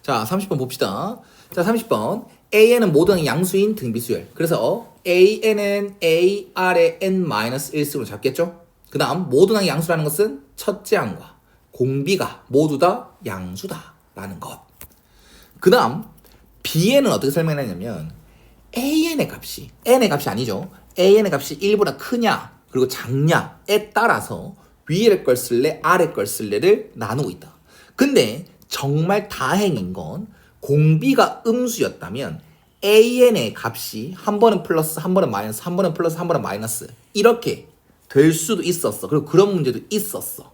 자, 30번 봅시다. 자, 30번. AN은 모든 양수인 등비수열. 그래서 AN은 A, R의 N-1승으로 잡겠죠? 그 다음, 모든 양수라는 것은 첫째 항과 공비가 모두 다 양수다라는 것. 그 다음, Bn은 어떻게 설명하냐면 AN의 값이, N의 값이 아니죠. AN의 값이 1보다 크냐, 그리고 작냐에 따라서 위에 걸 쓸래, 아래 걸 쓸래를 나누고 있다. 근데 정말 다행인 건 공비가 음수였다면 AN의 값이 한 번은 플러스, 한 번은 마이너스, 한 번은 플러스, 한 번은 마이너스 이렇게 될 수도 있었어. 그리고 그런 문제도 있었어.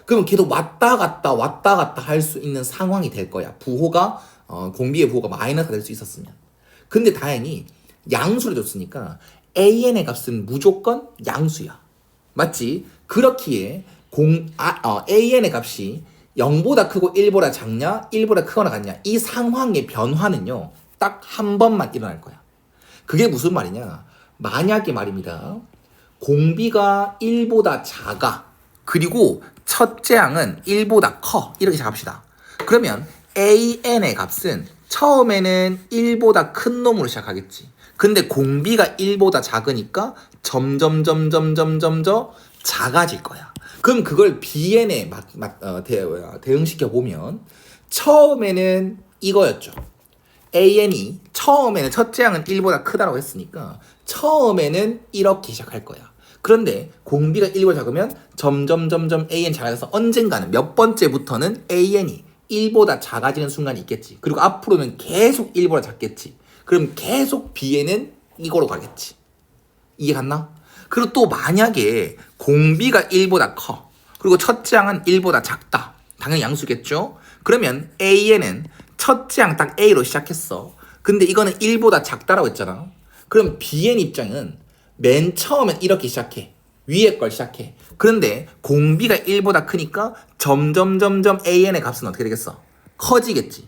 그러면 계속 왔다 갔다 할 수 있는 상황이 될 거야. 부호가 공비의 부호가 마이너스가 될 수 있었으면. 근데 다행히 양수를 줬으니까 AN의 값은 무조건 양수야. 맞지? 그렇기에 AN의 값이 0보다 크고 1보다 작냐, 1보다 크거나 같냐 이 상황의 변화는요 딱 한 번만 일어날 거야. 그게 무슨 말이냐? 만약에 말입니다. 공비가 1보다 작아. 그리고 첫째 항은 1보다 커. 이렇게 잡읍시다. 그러면 AN의 값은 처음에는 1보다 큰 놈으로 시작하겠지. 근데 공비가 1보다 작으니까 점점 작아질 거야. 그럼 그걸 BN에 대응시켜 보면 처음에는 이거였죠. AN이 처음에는 첫째 항은 1보다 크다고 했으니까 처음에는 이렇게 시작할 거야. 그런데 공비가 1보다 작으면 점점 AN 작아져서 언젠가는 몇 번째부터는 AN이 1보다 작아지는 순간이 있겠지. 그리고 앞으로는 계속 1보다 작겠지. 그럼 계속 BN은 이거로 가겠지. 이해 갔나? 그리고 또 만약에 공비가 1보다 커. 그리고 첫째 항은 1보다 작다. 당연히 양수겠죠? 그러면 AN은 첫째 항 딱 A로 시작했어. 근데 이거는 1보다 작다라고 했잖아. 그럼 BN 입장은 맨 처음엔 이렇게 시작해. 위에 걸 시작해. 그런데 공비가 1보다 크니까 점점 AN의 값은 어떻게 되겠어? 커지겠지.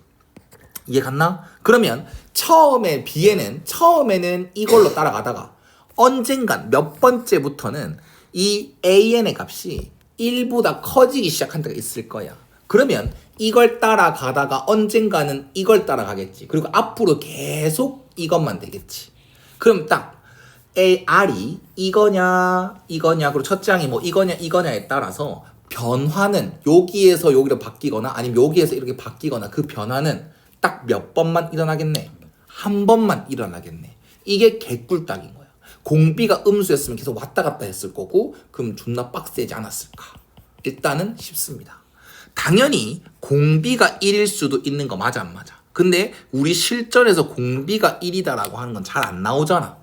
이해 갔나? 그러면 처음에 BN은 처음에는 이걸로 따라가다가 언젠간 몇 번째부터는 이 AN의 값이 1보다 커지기 시작한 때가 있을 거야. 그러면 이걸 따라가다가 언젠가는 이걸 따라가겠지. 그리고 앞으로 계속 이것만 되겠지. 그럼 딱 R이 이거냐 그리고 첫째 항이 뭐 이거냐에 따라서 변화는 여기에서 여기로 바뀌거나 아니면 여기에서 이렇게 바뀌거나 그 변화는 딱 몇 번만 일어나겠네. 한 번만 일어나겠네. 이게 개꿀딱인 거야. 공비가 음수였으면 계속 왔다 갔다 했을 거고 그럼 존나 빡세지 않았을까? 일단은 쉽습니다. 당연히 공비가 1일 수도 있는 거 맞아 안 맞아? 근데 우리 실전에서 공비가 1이다라고 하는 건 잘 안 나오잖아.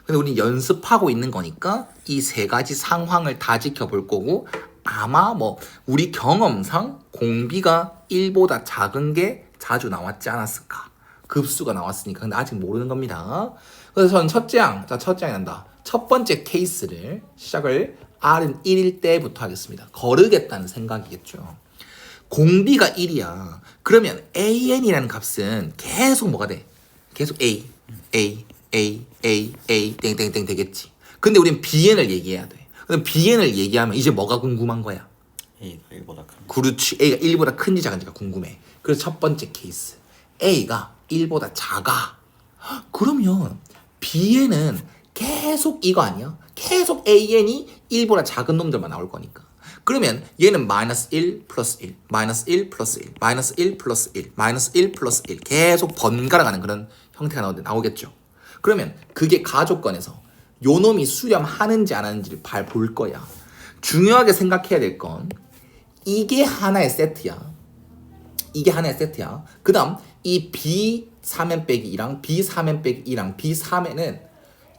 근데 우리 연습하고 있는 거니까 이 세 가지 상황을 다 지켜볼 거고 아마 뭐 우리 경험상 공비가 1보다 작은 게 자주 나왔지 않았을까? 급수가 나왔으니까. 근데 아직 모르는 겁니다. 그래서 저는 첫째 항이 난다. 첫 번째 케이스를 시작을 R은 1일 때부터 하겠습니다. 거르겠다는 생각이겠죠. 공비가 1이야. 그러면 AN이라는 값은 계속 뭐가 돼? 계속 A 땡땡땡 되겠지. 근데 우린 BN을 얘기해야 돼. 그럼 BN을 얘기하면 이제 뭐가 궁금한 거야? A가 1보다 큰. 그렇지. A가 1보다 큰지 작은지가 궁금해. 그래서 첫 번째 케이스. A가 1보다 작아. 그러면 BN은 계속 이거 아니야? 계속 AN이 1보다 작은 놈들만 나올 거니까. 그러면 얘는 마이너스 1 플러스 1, 마이너스 1 플러스 1, 마이너스 1 플러스 1, 마이너스 1 플러스 1 계속 번갈아 가는 그런 형태가 나오겠죠. 그러면 그게 가족권에서 요 놈이 수렴하는지 안 하는지를 볼 거야. 중요하게 생각해야 될 건 이게 하나의 세트야. 이게 하나의 세트야. 그 다음 이 B3n 빼기 2랑 B3n 빼기 2랑 B3n은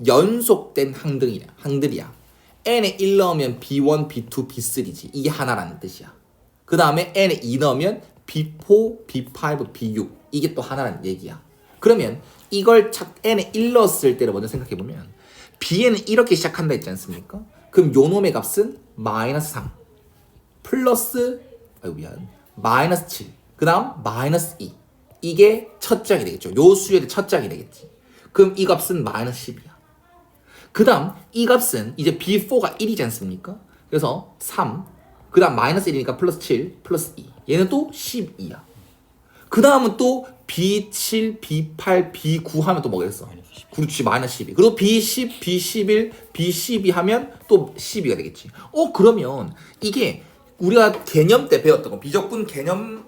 연속된 항들이야. n에 1 넣으면 B1, B2, B3지. 이게 하나라는 뜻이야. 그 다음에 n에 2 넣으면 B4, B5, B6. 이게 또 하나라는 얘기야. 그러면 이걸 n에 1 넣었을 때를 먼저 생각해보면 B에는 이렇게 시작한다 했지 않습니까? 그럼 요 놈의 값은 마이너스 3 플러스 마이너스 7 그 다음 마이너스 2 이게 첫째 항이 되겠죠. 요 수열의 첫째 항이 되겠지. 그럼 이 값은 마이너스 10이야. 그 다음 이 값은 이제 B4가 1이지 않습니까? 그래서 3 그 다음 마이너스 1이니까 플러스 7 플러스 2 얘는 또 12야. 그 다음은 또 B7, B8, B9 하면 또 뭐겠어? 그렇지, 마이너스 12. 그리고 B10, B11, B12 하면 또 12가 되겠지. 그러면 이게 우리가 개념 때 배웠던 거, 비적분 개념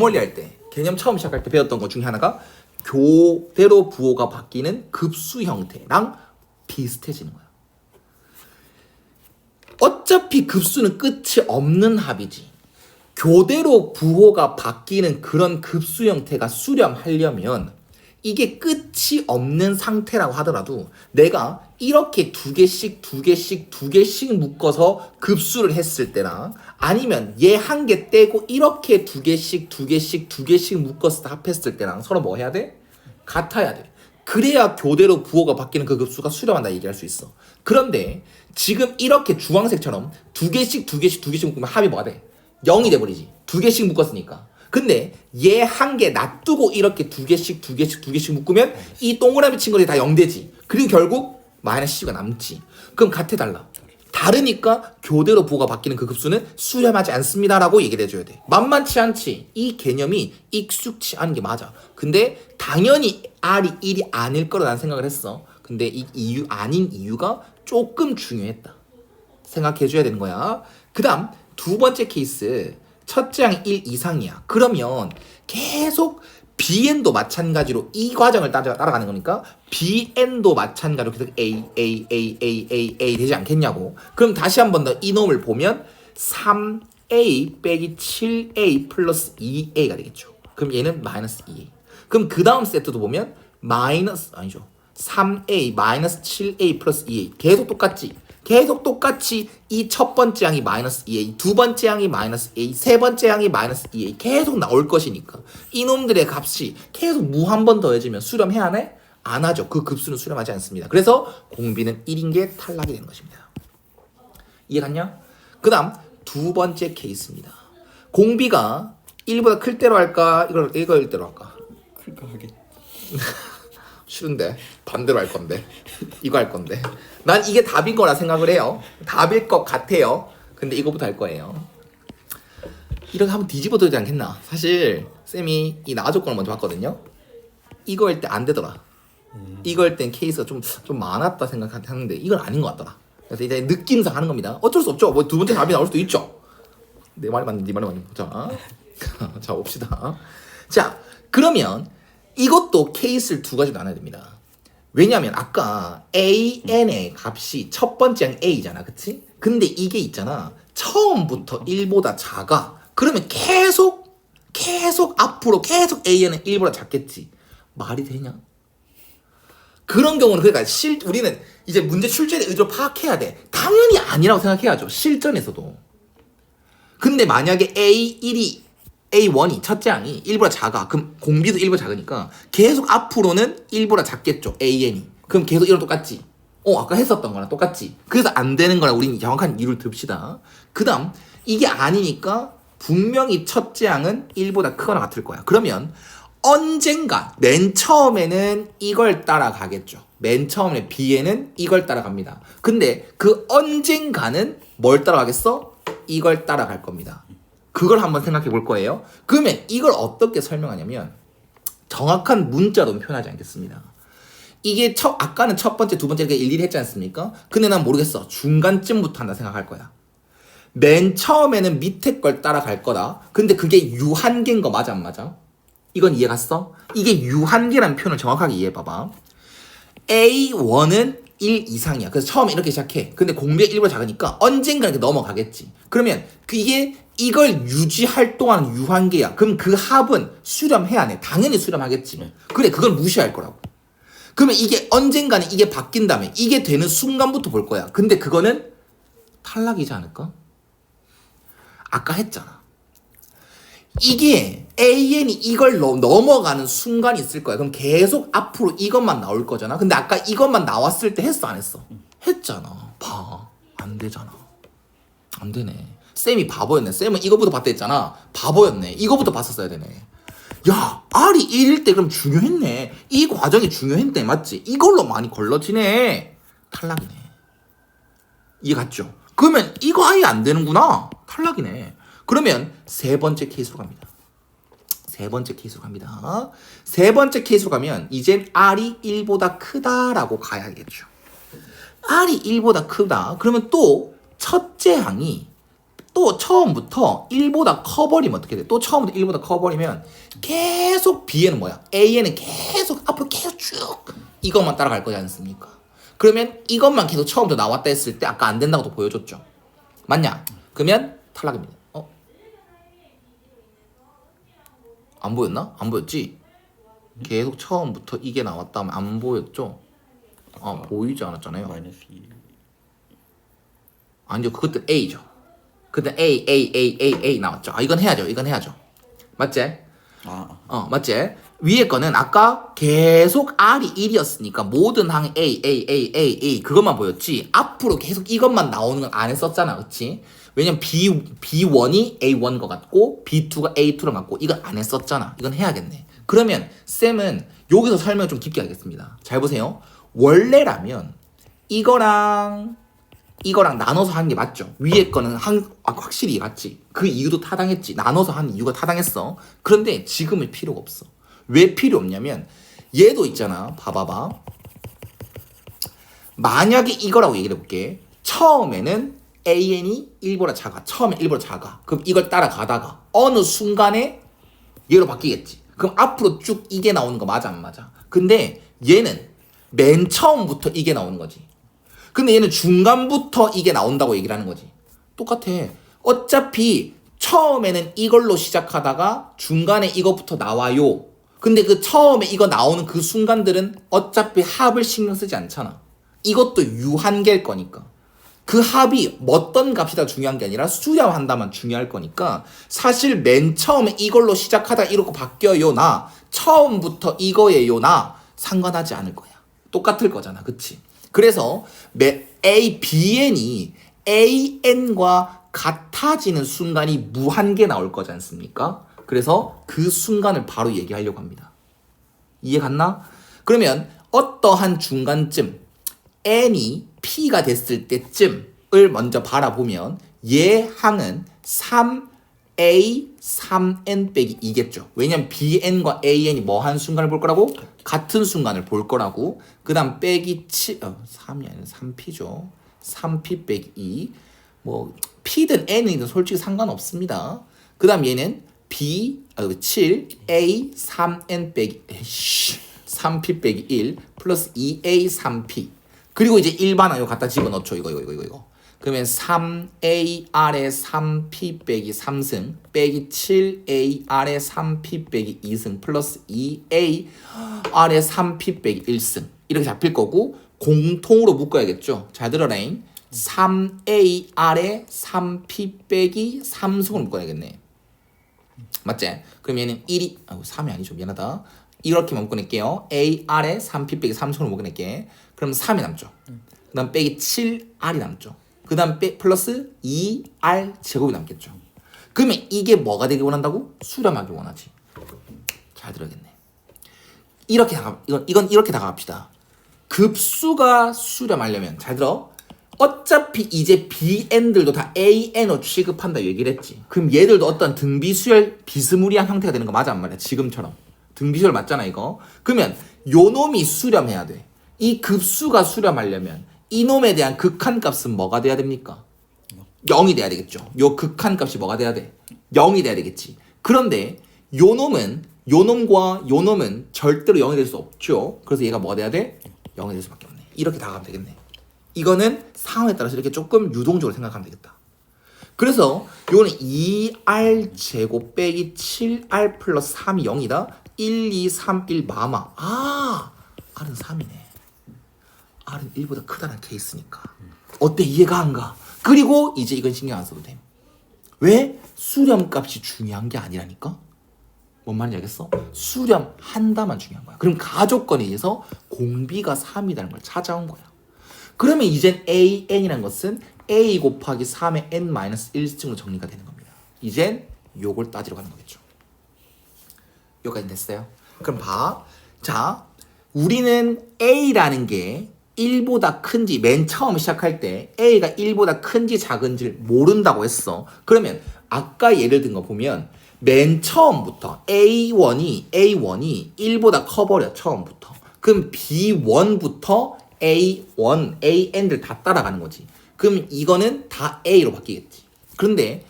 원리 할 때, 개념 처음 시작할 때 배웠던 것 중에 하나가 교대로 부호가 바뀌는 급수 형태랑 비슷해지는 거야. 어차피 급수는 끝이 없는 합이지. 교대로 부호가 바뀌는 그런 급수 형태가 수렴하려면 이게 끝이 없는 상태라고 하더라도 내가 이렇게 두 개씩 묶어서 급수를 했을 때랑 아니면 얘 한 개 떼고 이렇게 두 개씩 묶어서 합했을 때랑 서로 뭐 해야 돼? 같아야 돼. 그래야 교대로 부호가 바뀌는 그 급수가 수렴한다 얘기할 수 있어. 그런데 지금 이렇게 주황색처럼 두 개씩 묶으면 합이 뭐가 돼? 0이 돼버리지. 두 개씩 묶었으니까. 근데 얘 한 개 놔두고 이렇게 두 개씩 묶으면 이 동그라미 친 것이 다 0되지. 그리고 결국 마이너스 10가 남지. 그럼 같아 달라? 다르니까 교대로 부호가 바뀌는 그 급수는 수렴하지 않습니다라고 얘기를 해줘야 돼. 만만치 않지. 이 개념이 익숙치 않은 게 맞아. 근데 당연히 R이 1이 아닐 거라 난 생각을 했어. 근데 이 이유 아닌 이유가 조금 중요했다. 생각해줘야 되는 거야. 그 다음 두 번째 케이스. 첫째 항이 1 이상이야. 그러면 계속 BN도 마찬가지로 이 과정을 따라가는 거니까 BN도 마찬가지로 계속 A 되지 않겠냐고. 그럼 다시 한 번 더 이 놈을 보면 3A 빼기 7A 플러스 2A가 되겠죠. 그럼 얘는 마이너스 2A. 그럼 그 다음 세트도 보면 마이너스 아니죠. 3A 마이너스 7A 플러스 2A 계속 똑같지. 계속 똑같이 이 첫 번째 항이 마이너스 2A, 두 번째 항이 마이너스 A, 세 번째 항이 마이너스 2A 계속 나올 것이니까 이놈들의 값이 계속 무 한 번 더해지면 수렴해야 하네? 안 하죠. 그 급수는 수렴하지 않습니다. 그래서 공비는 1인 게 탈락이 되는 것입니다. 이해 갔냐? 그 다음 두 번째 케이스입니다. 공비가 1보다 클 때로 할까? 이걸 때로 할까? 클까 하긴. 싫은데 반대로 할 건데 이거 할 건데 난 이게 답인 거라 생각을 해요. 답일 것 같아요. 근데 이거부터 할 거예요. 이렇게 한번 뒤집어도 되지 않겠나? 사실 쌤이 이 나와 조건을 먼저 봤거든요. 이거 할 때 안 되더라. 이거 할 땐 케이스가 좀 많았다 생각하는데 이건 아닌 것 같더라. 그래서 이제 느낌상 하는 겁니다. 어쩔 수 없죠. 뭐 두 번째 답이 나올 수도 있죠. 내 말이 맞는 네 말이 맞는 거자. 자 봅시다. 자 그러면 이것도 케이스를 두 가지로 나눠야 됩니다. 왜냐면 아까 AN의 값이 첫 번째 항 A잖아. 그치? 근데 이게 있잖아. 처음부터 1보다 작아. 그러면 계속 앞으로 계속 AN은 1보다 작겠지. 말이 되냐? 그런 경우는 그러니까 우리는 이제 문제 출제의 의도를 파악해야 돼. 당연히 아니라고 생각해야죠. 실전에서도. 근데 만약에 A1이 첫째 항이 1보다 작아. 그럼 공비도 1보다 작으니까 계속 앞으로는 1보다 작겠죠. AN이. 그럼 계속 이런 똑같지. 아까 했었던 거랑 똑같지. 그래서 안 되는 거라 우린 정확한 이유를 듭시다. 그 다음 이게 아니니까 분명히 첫째 항은 1보다 크거나 같을 거야. 그러면 언젠가 맨 처음에는 이걸 따라가겠죠. 맨 처음에 B에는 이걸 따라갑니다. 근데 그 언젠가는 뭘 따라가겠어? 이걸 따라갈 겁니다. 그걸 한번 생각해 볼 거예요. 그러면 이걸 어떻게 설명하냐면 정확한 문자로 표현하지 않겠습니다. 이게 아까는 첫 번째, 두 번째 이렇게 일일이 했지 않습니까? 근데 난 모르겠어. 중간쯤부터 한다 생각할 거야. 맨 처음에는 밑에 걸 따라갈 거다. 근데 그게 유한계인 거 맞아 안 맞아? 이건 이해 갔어? 이게 유한계라는 표현을 정확하게 이해해 봐봐. A1은 1 이상이야. 그래서 처음에 이렇게 시작해. 근데 공비가 1보다 작으니까 언젠가 이렇게 넘어가겠지. 그러면 이걸 유지할 동안 유한계야. 그럼 그 합은 수렴해야 해. 당연히 수렴하겠지. 그래, 그걸 무시할 거라고. 그러면 이게 언젠가는 이게 바뀐 다음에 이게 되는 순간부터 볼 거야. 근데 그거는 탈락이지 않을까? 아까 했잖아. 이게 AN이 이걸 넘어가는 순간이 있을 거야. 그럼 계속 앞으로 이것만 나올 거잖아. 근데 아까 이것만 나왔을 때 했어 안 했어? 했잖아. 봐. 안 되잖아. 안 되네. 쌤이 바보였네. 쌤은 이거부터 봤다 했잖아. 바보였네. 이거부터 봤었어야 되네. 야, R이 1일 때 그럼 중요했네. 이 과정이 중요했네. 맞지? 이걸로 많이 걸러지네. 탈락이네. 이해 갔죠? 그러면 이거 아예 안 되는구나. 탈락이네. 그러면 세 번째 케이스로 갑니다. 세 번째 케이스로 갑니다. 세 번째 케이스로 가면 이젠 R이 1보다 크다라고 가야겠죠. R이 1보다 크다. 그러면 또 첫째 항이 또 처음부터 1보다 커버리면 어떻게 돼? 또 처음부터 1보다 커버리면 계속 B에는 뭐야? A에는 계속 앞으로 계속 쭉 이것만 따라갈 거지 않습니까? 그러면 이것만 계속 처음부터 나왔다 했을 때 아까 안 된다고 또 보여줬죠. 맞냐? 그러면 탈락입니다. 안 보였나? 안 보였지? 계속 처음부터 이게 나왔다면 안 보였죠? 보이지 않았잖아요. 마이너스 2. 아니죠. 그때 A죠. 그때 A 나왔죠. 이건 해야죠. 이건 해야죠. 맞지? 맞지? 위에 거는 아까 계속 R이 1이었으니까 모든 항 A 그것만 보였지 앞으로 계속 이것만 나오는 건 안 했었잖아. 그치? 왜냐면 B1이 A1 것 같고 B2가 A2랑 같고 이건 안 했었잖아. 이건 해야겠네. 그러면 쌤은 여기서 설명을 좀 깊게 하겠습니다. 잘 보세요. 원래라면 이거랑 나눠서 하는 게 맞죠. 위에 거는 확실히 맞지. 그 이유도 타당했지. 나눠서 하는 이유가 타당했어. 그런데 지금은 필요가 없어. 왜 필요 없냐면 얘도 있잖아. 봐봐봐. 만약에 이거라고 얘기를 해볼게. 처음에는 AN이 1보다 작아. 처음에 1보다 작아. 그럼 이걸 따라가다가 어느 순간에 얘로 바뀌겠지. 그럼 앞으로 쭉 이게 나오는 거 맞아 안 맞아? 근데 얘는 맨 처음부터 이게 나오는 거지. 근데 얘는 중간부터 이게 나온다고 얘기를 하는 거지. 똑같아. 어차피 처음에는 이걸로 시작하다가 중간에 이것부터 나와요. 근데 그 처음에 이거 나오는 그 순간들은 어차피 합을 신경 쓰지 않잖아. 이것도 유한계일 거니까. 그 합이 어떤 값이 다 중요한 게 아니라 수렴한다만 중요할 거니까 사실 맨 처음에 이걸로 시작하다가 이렇게 바뀌어요 나 처음부터 이거예요 나 상관하지 않을 거야. 똑같을 거잖아. 그치? 그래서 BN이 AN과 같아지는 순간이 무한계 나올 거지 않습니까? 그래서 그 순간을 바로 얘기하려고 합니다. 이해 갔나? 그러면 어떠한 중간쯤 n이 p가 됐을 때쯤을 먼저 바라보면 얘 항은 3a 3n 빼기 2겠죠. 왜냐면 bn과 an이 뭐 한 순간을 볼 거라고? 같은 순간을 볼 거라고. 그 다음 빼기 7 3이 아니라 3p죠. 3p 빼기 2 뭐 p든 n이든 솔직히 상관없습니다. 그 다음 얘는 7 a 3n 빼기 3p 빼기 1 플러스 2a 3p 그리고 이제 일반항 이거 갖다 집어넣죠. 이거. 그러면 3a 아래 3p 빼기 3승 빼기 7a 아래 3p 빼기 2승 플러스 2a 아래 3p 빼기 1승 이렇게 잡힐 거고 공통으로 묶어야겠죠. 잘 들어라잉. 3a 아래 3p 빼기 3승으로 묶어야겠네. 맞지? 그럼 얘는 1이 3이 아니죠. 미안하다. 이렇게만 묶어낼게요. a 아래 3p 빼기 3승으로 묶어낼게. 그럼 3이 남죠. 그 다음 빼기 7r이 남죠. 그 다음 플러스 2r 제곱이 남겠죠. 그러면 이게 뭐가 되길 원한다고? 수렴하길 원하지. 잘 들어야겠네. 이건 이렇게 다가갑시다. 급수가 수렴하려면 잘 들어. 어차피 이제 BN들도 다 AN으로 취급한다 얘기를 했지. 그럼 얘들도 어떤 등비수열 비스무리한 형태가 되는 거 맞아 안 말이야? 지금처럼. 등비수열 맞잖아 이거. 그러면 요 놈이 수렴해야 돼. 이 급수가 수렴하려면 이놈에 대한 극한값은 뭐가 돼야 됩니까? 0이 돼야 되겠죠. 요 극한값이 뭐가 돼야 돼? 0이 돼야 되겠지. 그런데 요 놈과 요 놈은 절대로 0이 될 수 없죠. 그래서 얘가 뭐가 돼야 돼? 0이 될 수밖에 없네. 이렇게 다가가면 되겠네. 이거는 상황에 따라서 이렇게 조금 유동적으로 생각하면 되겠다. 그래서 요거는 2r 제곱 빼기 7r 플러스 3이 0이다. 1, 2, 3, 1 마마. R은 3이네. R은 1보다 크다는 케이스니까. 어때? 이해가 안 가? 그리고 이제 이건 신경 안 써도 돼. 왜? 수렴값이 중요한 게 아니라니까? 뭔 말인지 알겠어? 수렴한다만 중요한 거야. 그럼 가조건에 의해서 공비가 3이라는 걸 찾아온 거야. 그러면 이젠 AN이라는 것은 A 곱하기 3의 N-1쯤으로 정리가 되는 겁니다. 이젠 요걸 따지러 가는 거겠죠. 여기까지 됐어요? 그럼 봐. 자, 우리는 A라는 게 1보다 큰지 맨 처음 시작할 때 A가 1보다 큰지 작은지를 모른다고 했어. 그러면 아까 예를 든 거 보면 맨 처음부터 A1이 1보다 커버려 처음부터. 그럼 B1부터 A1, AN들 다 따라가는 거지. 그럼 이거는 다 A로 바뀌겠지. 그런데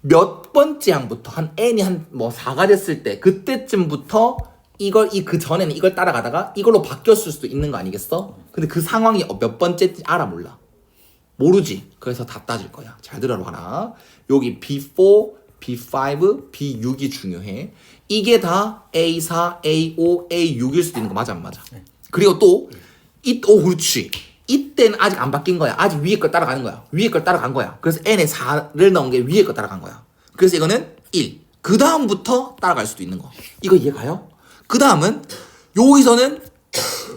몇 번째 항부터 한 N이 한 뭐 4가 됐을 때 그때쯤부터 이걸 그 전에는 이걸 따라가다가 이걸로 바뀌었을 수도 있는 거 아니겠어? 근데 그 상황이 몇 번째인지 알아 몰라? 모르지. 그래서 다 따질 거야. 잘 들어봐라. 여기 B4, B5, B6이 중요해. 이게 다 A4, A5, A6일 수도 있는 거 맞아 안 맞아? 그리고 또 그렇지. 이때는 아직 안 바뀐 거야. 아직 위에 걸 따라가는 거야. 위에 걸 따라간 거야. 그래서 n에 4를 넣은 게 위에 걸 따라간 거야. 그래서 이거는 1. 그 다음부터 따라갈 수도 있는 거. 이거 이해가요? 그 다음은 여기서는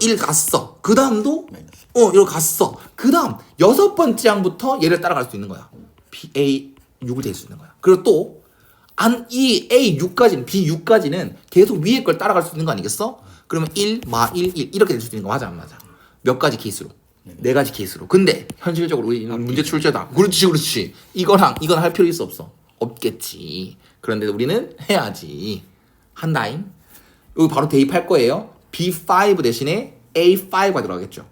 1 갔어. 그 다음도 이거 갔어. 그 다음 6번째 항부터 얘를 따라갈 수 있는 거야. A6을 될 수 있는 거야. 그리고 또 이 A6까지는 B6까지는 계속 위에 걸 따라갈 수 있는 거 아니겠어? 그러면 1, 1 이렇게 될 수도 있는 거 맞아 안 맞아? 몇 가지 케이스로? 4가지 케이스로. 근데 현실적으로 우리 문제 출제다. 그렇지. 이거랑 이건 할 필요 있어 없어? 없겠지. 그런데 우리는 해야지. 한다임. 여기 바로 대입할 거예요. B5 대신에 A5가 들어가겠죠.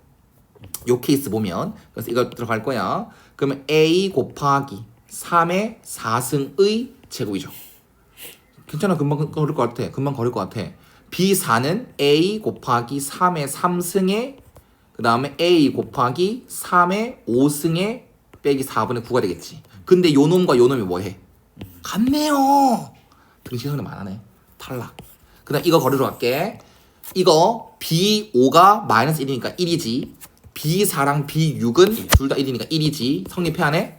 요 케이스 보면 그래서 이거 들어갈 거야. 그러면 A 곱하기 3의 4승의 제곱이죠. 괜찮아. 금방 걸릴 것 같아. B4는 A 곱하기 3의 3승의 그 다음에 A 곱하기 3의 5승의 빼기 4분의 9가 되겠지. 근데 요 놈과 요 놈이 뭐해? 같네요. 등식은 많아네. 탈락. 그 다음 이거 거리로 갈게. 이거 B5가 마이너스 1이니까 1이지. B4랑 B6은 둘 다 1이니까 1이지. 성립해 안 해?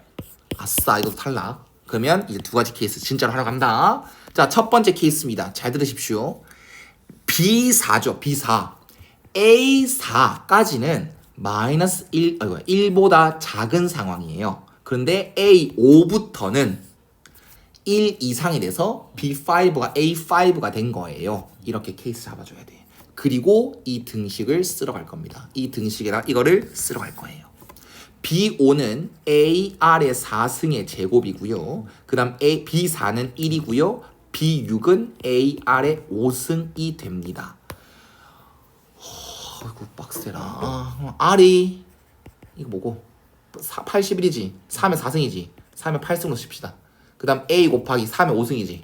아싸, 이것도 탈락. 그러면 이제 2가지 케이스 진짜로 하러 간다. 자, 첫 번째 케이스입니다. 잘 들으십시오. B4죠. B4. A4까지는 마이너스 1보다 작은 상황이에요. 그런데 A5부터는 1 이상이 돼서 B5가 A5가 된 거예요. 이렇게 케이스 잡아줘야 돼. 그리고 이 등식을 쓰러 갈 겁니다. 이 등식이랑 이거를 쓰러 갈 거예요. B5는 AR의 4승의 제곱이고요. 그 다음 B4는 1이고요. B6은 AR의 5승이 됩니다. 아이고 빡세라. R이 이거 뭐고? 81이지. 3의 4승이지. 3의 8승으로 씁시다. 그 다음 A 곱하기 3의 5승이지.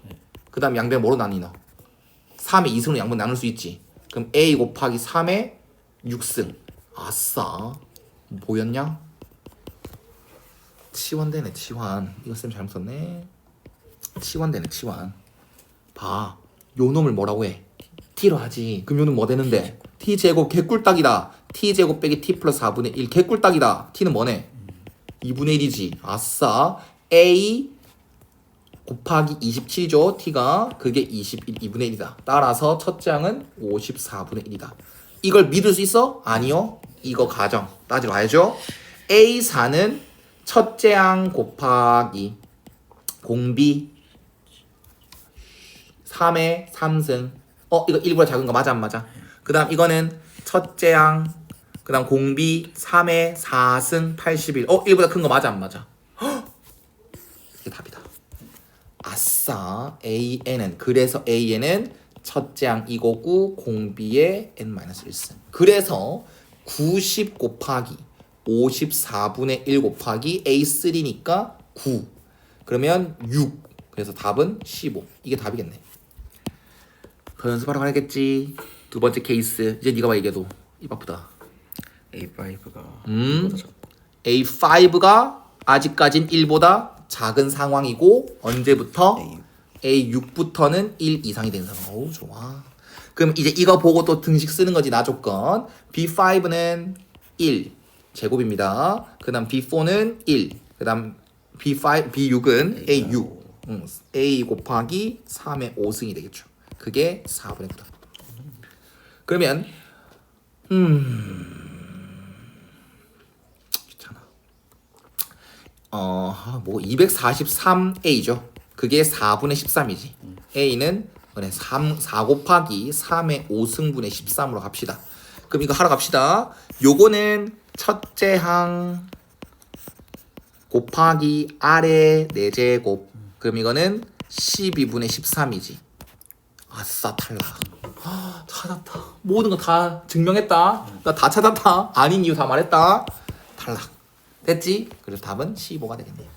그 다음 양변 뭐로 나뉘나? 3의 2승으로 양변 나눌 수 있지. 그럼 A 곱하기 3의 6승. 아싸. 뭐였냐? 치환되네 치환. 이거 쌤 잘못 썼네. 치환되네 치환. 봐. 요 놈을 뭐라고 해? T로 하지. 그럼 요는 뭐 되는데? T제곱 개꿀딱이다. T제곱 빼기 T 플러스 4분의 1 개꿀딱이다. T는 뭐네? 2분의 1이지. 아싸. A 곱하기 27이죠. T가 그게 2분의 1이다. 따라서 첫째 항은 54분의 1이다. 이걸 믿을 수 있어? 아니요. 이거 가정 따지러 가야죠. A4는 첫째 항 곱하기 공비 3의 3승. 이거 1보다 작은 거 맞아 안 맞아? 그 다음 이거는 첫째 항, 그 다음 공비 3의 4승 81. 1보다 큰 거 맞아 안 맞아? 이게 답이다. 아싸. AN은 그래서 AN은 첫째 항 이거고 공비의 N-1승. 그래서 90 곱하기 54분의 1 곱하기 A3니까 9. 그러면 6. 그래서 답은 15. 이게 답이겠네. 더 연습하러 가야겠지. 두 번째 케이스. 이제 네가 봐 얘기해도 입 아프다. A5가 A5가 아직까진 1보다 작은 상황이고 언제부터? A6부터는 1 이상이 된 상황. 오 좋아. 그럼 이제 이거 보고 또 등식 쓰는 거지. 나 조건. B5는 1 제곱입니다. 그 다음 B4는 1. 그 다음 B6은 A6. A 곱하기 3의 5승이 되겠죠. 그게 4분의 9다. 그러면 귀찮아. 뭐 243A죠. 그게 4분의 13이지. A는 4 곱하기 3의 5승분의 13으로 갑시다. 그럼 이거 하러 갑시다. 요거는 첫째 항 곱하기 R의 4제곱. 그럼 이거는 12분의 13이지. 아싸 탈락. 찾았다. 모든 거 다 증명했다. 나 다 찾았다. 아닌 이유 다 말했다. 탈락. 됐지? 그래서 답은 15가 되겠네.